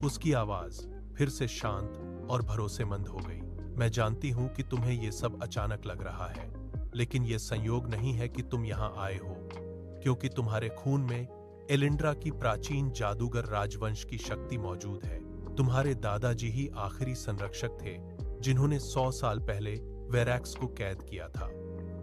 उसकी आवाज फिर से शांत और भरोसेमंद हो गई। मैं जानती हूं कि तुम्हें ये सब अचानक लग रहा है, लेकिन ये संयोग नहीं है कि तुम यहाँ आए हो, क्योंकि तुम्हारे खून में एलिंड्रा की प्राचीन जादूगर राजवंश की शक्ति मौजूद है। तुम्हारे दादाजी ही आखिरी संरक्षक थे जिन्होंने 100 साल पहले वेरैक्स को कैद किया था।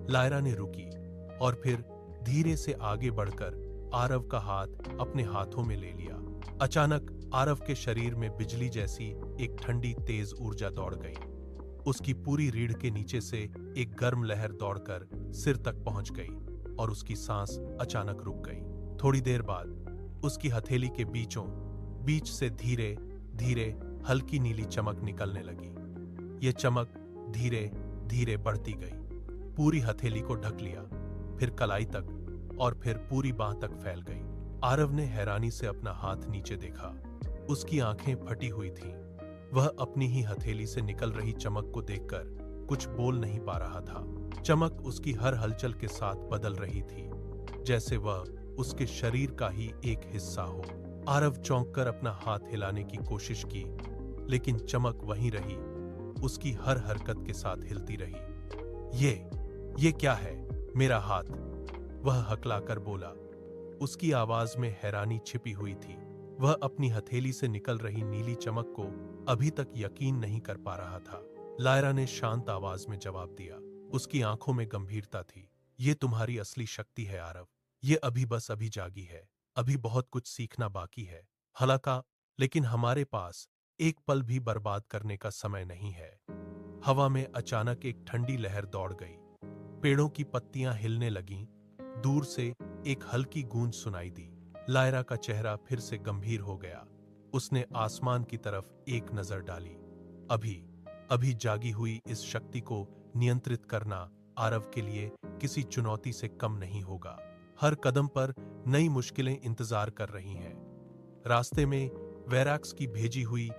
लायरा ने रुकी और फिर धीरे से आगे बढ़कर आरव का हाथ अपने हाथों में ले लिया। अचानक आरव के शरीर में बिजली जैसी एक ठंडी तेज ऊर्जा दौड़ गई। उसकी पूरी रीढ़ के नीचे से एक गर्म लहर दौड़कर सिर तक पहुंच गई और उसकी सांस अचानक रुक गई। थोड़ी देर बाद उसकी हथेली के बीचों बीच से धीरे धीरे हल्की नीली चमक निकलने लगी। ये चमक धीरे धीरे बढ़ती गई, पूरी हथेली को ढक लिया, फिर कलाई तक और फिर पूरी बांह तक फैल गई। आरव ने हैरानी से अपना हाथ नीचे देखा। उसकी आंखें फटी हुई थीं। वह अपनी ही हथेली से निकल रही चमक को देखकर कुछ बोल नहीं पा रहा था। चमक उसकी हर हलचल के साथ बदल रही थी, जैसे वह उसके शरीर का ही एक हिस्सा हो। आरव चौंककर अपना हाथ हिलाने की कोशिश की, लेकिन चमक वहीं रही, उसकी हर हरकत के साथ हिलती रही। ये क्या है? मेरा हाथ, वह हकलाकर बोला। उसकी आवाज में हैरानी छिपी हुई थी। वह अपनी हथेली से निकल रही नीली चमक को अभी तक यकीन नहीं कर पा रहा था। लायरा ने शांत आवाज में जवाब दिया। उसकी आंखों में गंभीरता थी। ये तुम्हारी असली शक्ति है आरव। ये अभी जागी है। अभी बहुत कुछ सीखना बाकी है। हलाका, लेकिन हमारे पास एक पल भी बर्बाद करने का समय नहीं है। हवा में अचानक एक ठंडी लहर दौड़ गई। पेड़ों की पत्तियां हिलने लगीं। दूर से एक हल्की गूंज सुनाई दी। लायरा का चेहरा फिर से गंभीर हो गया। उसने आसमान की तरफ एक नजर डाली। अभी जागी हुई इस शक्ति को नियंत्रित करना आरव के लिए किसी चुनौती से कम नहीं होगा। हर कदम पर नई मुश्किलें इंतजार कर रही हैं। रास्ते में वेरैक्स की भेजी हुई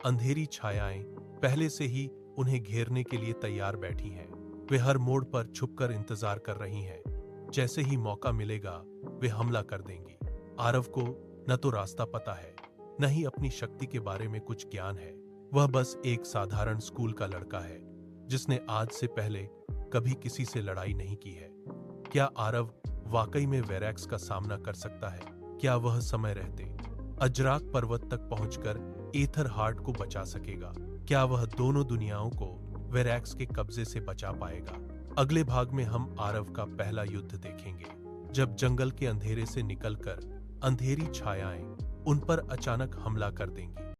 अंधेरी छायाएं पहले से ही उन्हें घेरने के लिए तैयार बैठी हैं। वे हर मोड़ पर छुपकर इंतजार कर रही हैं। जैसे ही मौका मिलेगा वे हमला कर देंगी। आरव को न तो रास्ता पता है, न ही अपनी शक्ति के बारे में कुछ ज्ञान है। वह बस एक साधारण स्कूल का लड़का है जिसने आज से पहले कभी किसी से लड़ाई नहीं की है। क्या आरव वाकई में वेरैक्स का सामना कर सकता है? क्या वह समय रहते अजराक पर्वत तक पहुंचकर एथर हार्ट को बचा सकेगा? क्या वह दोनों दुनियाओं को वेरैक्स के कब्जे से बचा पाएगा? अगले भाग में हम आरव का पहला युद्ध देखेंगे, जब जंगल के अंधेरे से निकलकर अंधेरी छायाएं उन पर अचानक हमला कर देंगी।